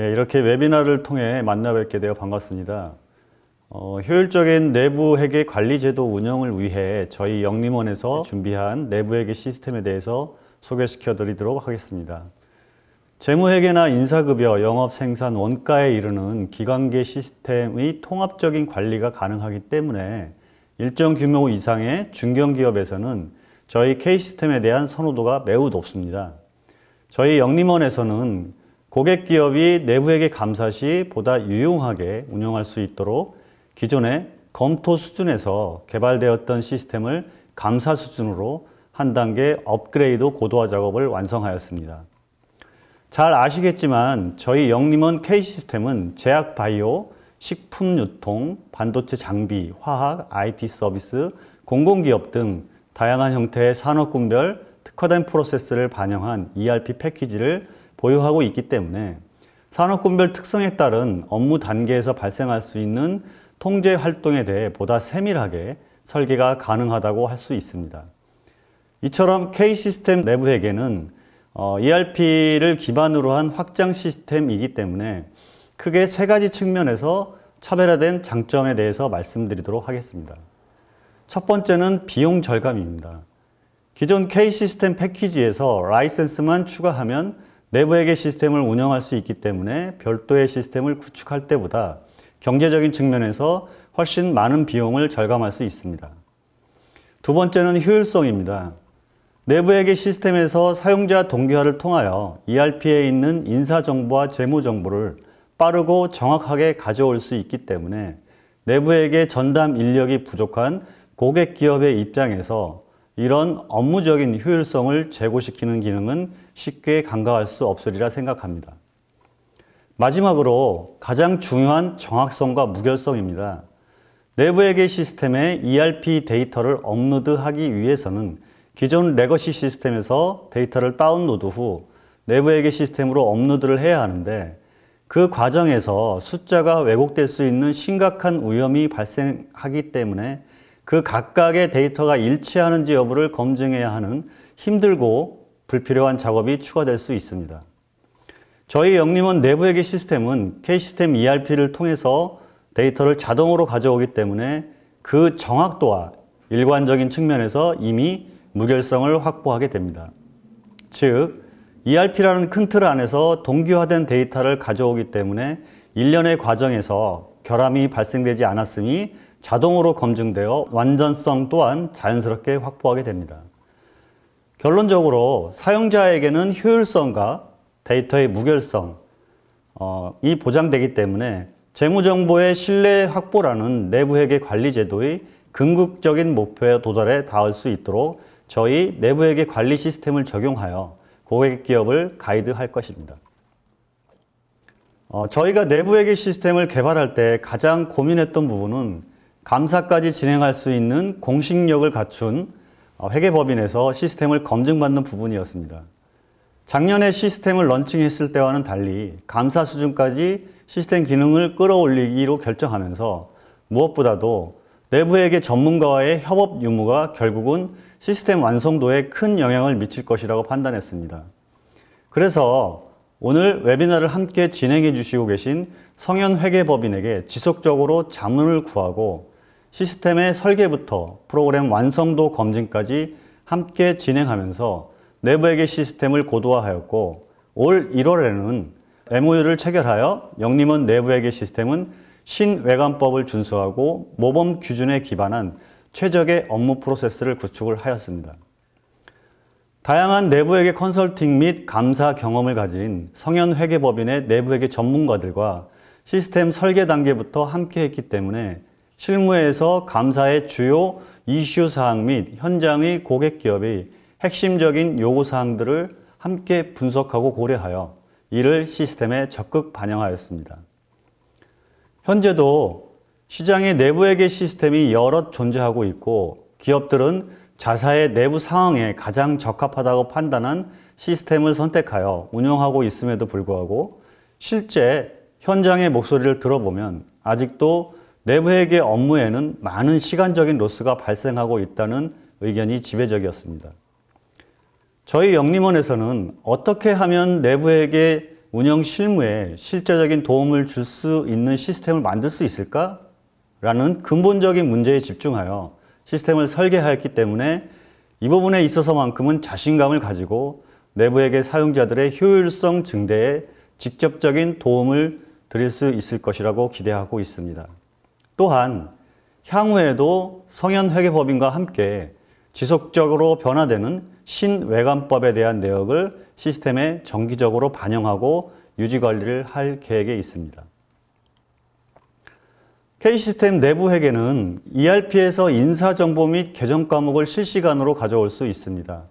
이렇게 웨비나를 통해 만나 뵙게 되어 반갑습니다. 효율적인 내부 회계 관리 제도 운영을 위해 저희 영림원에서 준비한 내부 회계 시스템에 대해서 소개시켜 드리도록 하겠습니다. 재무회계나 인사급여, 영업생산, 원가에 이르는 기관계 시스템의 통합적인 관리가 가능하기 때문에 일정 규모 이상의 중견기업에서는 저희 K시스템에 대한 선호도가 매우 높습니다. 저희 영림원에서는 고객기업이 내부회계 감사 시 보다 유용하게 운영할 수 있도록 기존의 검토 수준에서 개발되었던 시스템을 감사 수준으로 한 단계 업그레이드 고도화 작업을 완성하였습니다. 잘 아시겠지만 저희 영림원 K시스템은 제약 바이오, 식품 유통, 반도체 장비, 화학, IT 서비스, 공공기업 등 다양한 형태의 산업군별 특화된 프로세스를 반영한 ERP 패키지를 보유하고 있기 때문에 산업군별 특성에 따른 업무 단계에서 발생할 수 있는 통제 활동에 대해 보다 세밀하게 설계가 가능하다고 할 수 있습니다. 이처럼 K시스템 내부회계는 ERP를 기반으로 한 확장 시스템이기 때문에 크게 세 가지 측면에서 차별화된 장점에 대해서 말씀드리도록 하겠습니다. 첫 번째는 비용 절감입니다. 기존 K시스템 패키지에서 라이센스만 추가하면 내부회계 시스템을 운영할 수 있기 때문에 별도의 시스템을 구축할 때보다 경제적인 측면에서 훨씬 많은 비용을 절감할 수 있습니다. 두 번째는 효율성입니다. 내부회계 시스템에서 사용자 동기화를 통하여 ERP에 있는 인사정보와 재무정보를 빠르고 정확하게 가져올 수 있기 때문에 내부회계 전담 인력이 부족한 고객 기업의 입장에서 이런 업무적인 효율성을 제고시키는 기능은 쉽게 간과할 수 없으리라 생각합니다. 마지막으로 가장 중요한 정확성과 무결성입니다. 내부회계 시스템에 ERP 데이터를 업로드하기 위해서는 기존 레거시 시스템에서 데이터를 다운로드 후 내부회계 시스템으로 업로드를 해야 하는데 그 과정에서 숫자가 왜곡될 수 있는 심각한 위험이 발생하기 때문에 그 각각의 데이터가 일치하는지 여부를 검증해야 하는 힘들고 불필요한 작업이 추가될 수 있습니다. 저희 영림원 내부회계 시스템은 K시스템 ERP를 통해서 데이터를 자동으로 가져오기 때문에 그 정확도와 일관적인 측면에서 이미 무결성을 확보하게 됩니다. 즉, ERP라는 큰 틀 안에서 동기화된 데이터를 가져오기 때문에 일련의 과정에서 결함이 발생되지 않았으니 자동으로 검증되어 완전성 또한 자연스럽게 확보하게 됩니다. 결론적으로 사용자에게는 효율성과 데이터의 무결성, 이 보장되기 때문에 재무정보의 신뢰 확보라는 내부회계 관리 제도의 궁극적인 목표에 도달해 닿을 수 있도록 저희 내부회계 관리 시스템을 적용하여 고객 기업을 가이드할 것입니다. 저희가 내부회계 시스템을 개발할 때 가장 고민했던 부분은 감사까지 진행할 수 있는 공식력을 갖춘 회계법인에서 시스템을 검증받는 부분이었습니다. 작년에 시스템을 런칭했을 때와는 달리 감사 수준까지 시스템 기능을 끌어올리기로 결정하면서 무엇보다도 내부회계 전문가와의 협업 유무가 결국은 시스템 완성도에 큰 영향을 미칠 것이라고 판단했습니다. 그래서 오늘 웨비나를 함께 진행해 주시고 계신 성현회계법인에게 지속적으로 자문을 구하고 시스템의 설계부터 프로그램 완성도 검증까지 함께 진행하면서 내부회계 시스템을 고도화하였고 올 1월에는 MOU를 체결하여 영림원 내부회계 시스템은 신외관법을 준수하고 모범 기준에 기반한 최적의 업무 프로세스를 구축을 하였습니다. 다양한 내부회계 컨설팅 및 감사 경험을 가진 성현회계법인의 내부회계 전문가들과 시스템 설계 단계부터 함께 했기 때문에 실무에서 감사의 주요 이슈 사항 및 현장의 고객 기업의 핵심적인 요구 사항들을 함께 분석하고 고려하여 이를 시스템에 적극 반영하였습니다. 현재도 시장의 내부회계 시스템이 여럿 존재하고 있고 기업들은 자사의 내부 상황에 가장 적합하다고 판단한 시스템을 선택하여 운영하고 있음에도 불구하고 실제 현장의 목소리를 들어보면 아직도 내부회계 업무에는 많은 시간적인 로스가 발생하고 있다는 의견이 지배적이었습니다. 저희 영림원에서는 어떻게 하면 내부회계 운영 실무에 실제적인 도움을 줄 수 있는 시스템을 만들 수 있을까? 라는 근본적인 문제에 집중하여 시스템을 설계하였기 때문에 이 부분에 있어서만큼은 자신감을 가지고 내부에게 사용자들의 효율성 증대에 직접적인 도움을 드릴 수 있을 것이라고 기대하고 있습니다. 또한 향후에도 성현회계법인과 함께 지속적으로 변화되는 신외관법에 대한 내역을 시스템에 정기적으로 반영하고 유지관리를 할 계획에 있습니다. K시스템 내부 회계는 ERP에서 인사정보 및 계정 과목을 실시간으로 가져올 수 있습니다.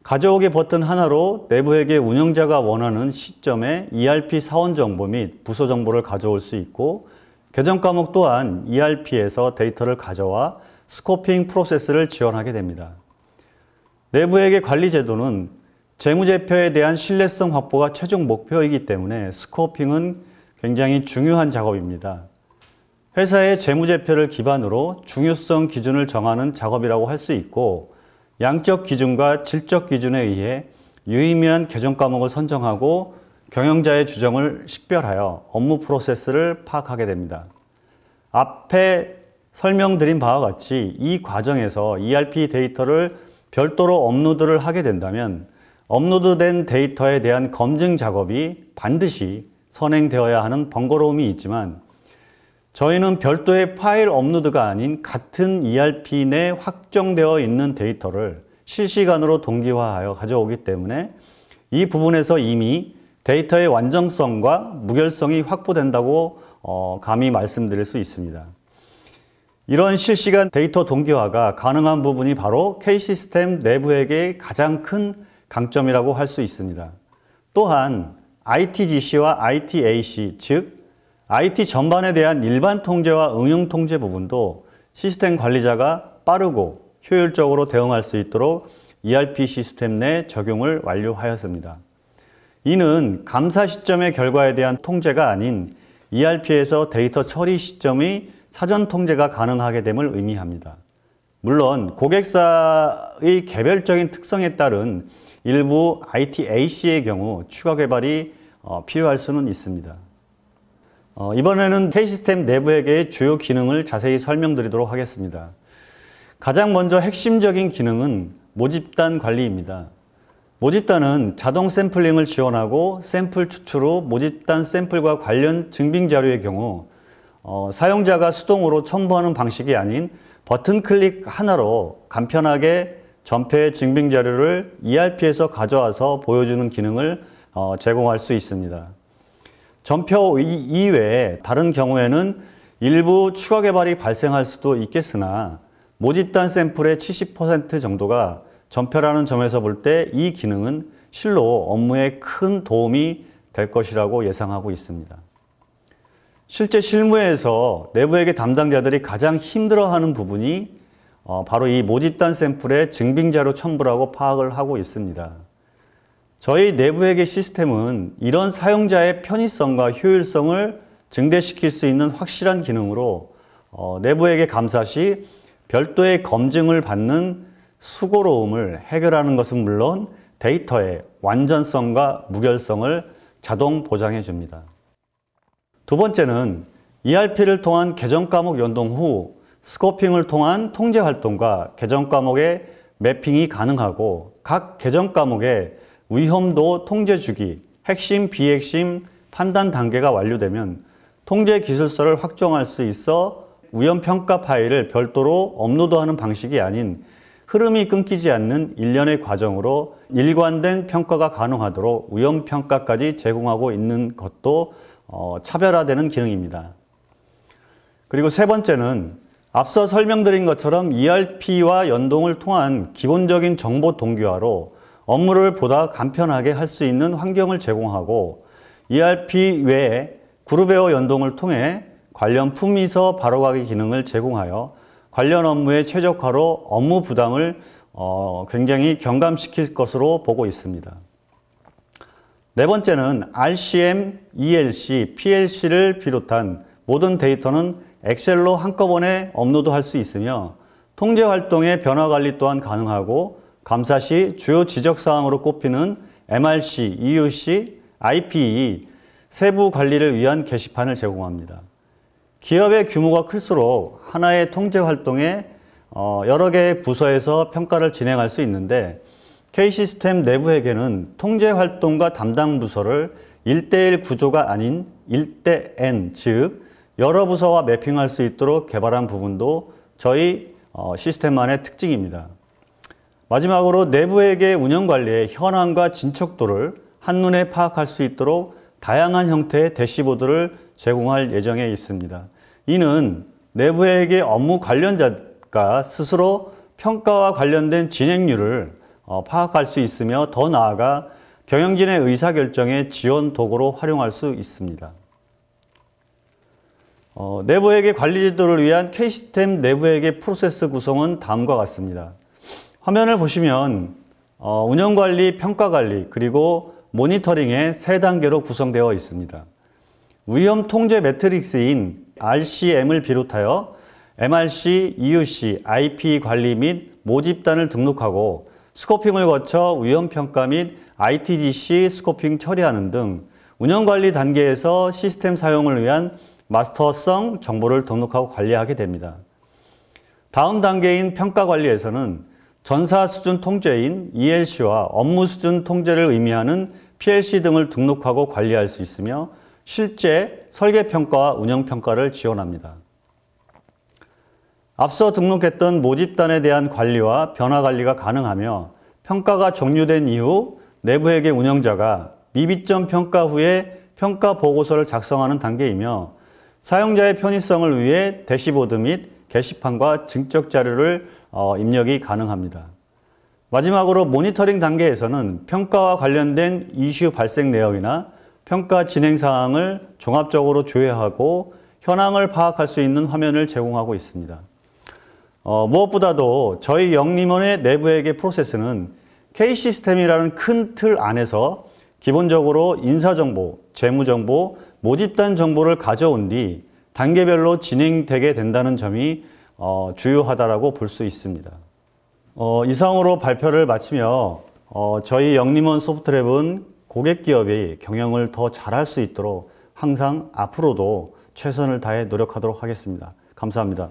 가져오기 버튼 하나로 내부 회계 운영자가 원하는 시점에 ERP 사원 정보 및 부서 정보를 가져올 수 있고, 계정 과목 또한 ERP에서 데이터를 가져와 스코핑 프로세스를 지원하게 됩니다. 내부 회계 관리 제도는 재무제표에 대한 신뢰성 확보가 최종 목표이기 때문에 스코핑은 굉장히 중요한 작업입니다. 회사의 재무제표를 기반으로 중요성 기준을 정하는 작업이라고 할 수 있고, 양적 기준과 질적 기준에 의해 유의미한 계정 과목을 선정하고 경영자의 주정을 식별하여 업무 프로세스를 파악하게 됩니다. 앞에 설명드린 바와 같이 이 과정에서 ERP 데이터를 별도로 업로드를 하게 된다면 업로드된 데이터에 대한 검증 작업이 반드시 선행되어야 하는 번거로움이 있지만, 저희는 별도의 파일 업로드가 아닌 같은 ERP 내 확정되어 있는 데이터를 실시간으로 동기화하여 가져오기 때문에 이 부분에서 이미 데이터의 완전성과 무결성이 확보된다고 감히 말씀드릴 수 있습니다. 이런 실시간 데이터 동기화가 가능한 부분이 바로 K시스템 내부회계의 가장 큰 강점이라고 할 수 있습니다. 또한 ITGC와 ITAC, 즉 IT 전반에 대한 일반 통제와 응용 통제 부분도 시스템 관리자가 빠르고 효율적으로 대응할 수 있도록 ERP 시스템 내 적용을 완료하였습니다. 이는 감사 시점의 결과에 대한 통제가 아닌 ERP에서 데이터 처리 시점의 사전 통제가 가능하게 됨을 의미합니다. 물론 고객사의 개별적인 특성에 따른 일부 ITAC의 경우 추가 개발이 필요할 수는 있습니다. 이번에는 K시스템 내부회계의 주요 기능을 자세히 설명드리도록 하겠습니다. 가장 먼저 핵심적인 기능은 모집단 관리입니다. 모집단은 자동 샘플링을 지원하고 샘플 추출 후 모집단 샘플과 관련 증빙 자료의 경우 사용자가 수동으로 첨부하는 방식이 아닌 버튼 클릭 하나로 간편하게 전패 증빙 자료를 ERP에서 가져와서 보여주는 기능을 제공할 수 있습니다. 전표 이외에 다른 경우에는 일부 추가 개발이 발생할 수도 있겠으나 모집단 샘플의 70% 정도가 전표라는 점에서 볼 때 이 기능은 실로 업무에 큰 도움이 될 것이라고 예상하고 있습니다. 실제 실무에서 내부회계 담당자들이 가장 힘들어하는 부분이 바로 이 모집단 샘플의 증빙자료 첨부라고 파악을 하고 있습니다. 저희 내부회계 시스템은 이런 사용자의 편의성과 효율성을 증대시킬 수 있는 확실한 기능으로 내부회계 감사 시 별도의 검증을 받는 수고로움을 해결하는 것은 물론 데이터의 완전성과 무결성을 자동 보장해 줍니다. 두 번째는 ERP를 통한 계정 과목 연동 후 스코핑을 통한 통제 활동과 계정 과목의 매핑이 가능하고 각 계정 과목의 위험도 통제 주기, 핵심, 비핵심 판단 단계가 완료되면 통제 기술서를 확정할 수 있어 위험평가 파일을 별도로 업로드하는 방식이 아닌 흐름이 끊기지 않는 일련의 과정으로 일관된 평가가 가능하도록 위험평가까지 제공하고 있는 것도 차별화되는 기능입니다. 그리고 세 번째는 앞서 설명드린 것처럼 ERP와 연동을 통한 기본적인 정보 동기화로 업무를 보다 간편하게 할 수 있는 환경을 제공하고 ERP 외에 그룹웨어 연동을 통해 관련 품위서 바로가기 기능을 제공하여 관련 업무의 최적화로 업무 부담을 굉장히 경감시킬 것으로 보고 있습니다. 네 번째는 RCM, ELC, PLC를 비롯한 모든 데이터는 엑셀로 한꺼번에 업로드할 수 있으며 통제 활동의 변화 관리 또한 가능하고 감사 시 주요 지적사항으로 꼽히는 MRC, EUC, IPE 세부 관리를 위한 게시판을 제공합니다. 기업의 규모가 클수록 하나의 통제 활동에 여러 개의 부서에서 평가를 진행할 수 있는데 K시스템 내부회계는 통제 활동과 담당 부서를 1:1 구조가 아닌 1:N, 즉 여러 부서와 매핑할 수 있도록 개발한 부분도 저희 시스템만의 특징입니다. 마지막으로 내부회계 운영관리의 현황과 진척도를 한눈에 파악할 수 있도록 다양한 형태의 대시보드를 제공할 예정에 있습니다. 이는 내부회계 업무 관련자가 스스로 평가와 관련된 진행률을 파악할 수 있으며 더 나아가 경영진의 의사결정에 지원 도구로 활용할 수 있습니다. 내부회계 관리 제도를 위한 K시스템 내부회계 프로세스 구성은 다음과 같습니다. 화면을 보시면 운영관리, 평가관리, 그리고 모니터링의 3단계로 구성되어 있습니다. 위험 통제 매트릭스인 RCM을 비롯하여 MRC, EUC, IP 관리 및 모집단을 등록하고 스코핑을 거쳐 위험평가 및 ITGC 스코핑 처리하는 등 운영관리 단계에서 시스템 사용을 위한 마스터성 정보를 등록하고 관리하게 됩니다. 다음 단계인 평가관리에서는 전사 수준 통제인 ELC와 업무 수준 통제를 의미하는 PLC 등을 등록하고 관리할 수 있으며 실제 설계평가와 운영평가를 지원합니다. 앞서 등록했던 모집단에 대한 관리와 변화관리가 가능하며 평가가 종료된 이후 내부회계 운영자가 미비점 평가 후에 평가 보고서를 작성하는 단계이며 사용자의 편의성을 위해 대시보드 및 게시판과 증적 자료를 입력이 가능합니다. 마지막으로 모니터링 단계에서는 평가와 관련된 이슈 발생 내역이나 평가 진행 사항을 종합적으로 조회하고 현황을 파악할 수 있는 화면을 제공하고 있습니다. 무엇보다도 저희 영림원의 내부회계 프로세스는 K시스템이라는 큰 틀 안에서 기본적으로 인사정보, 재무정보, 모집단 정보를 가져온 뒤 단계별로 진행되게 된다는 점이 주요하다고 볼 수 있습니다. 이상으로 발표를 마치며 저희 영림원 소프트랩은 고객기업이 경영을 더 잘할 수 있도록 항상 앞으로도 최선을 다해 노력하도록 하겠습니다. 감사합니다.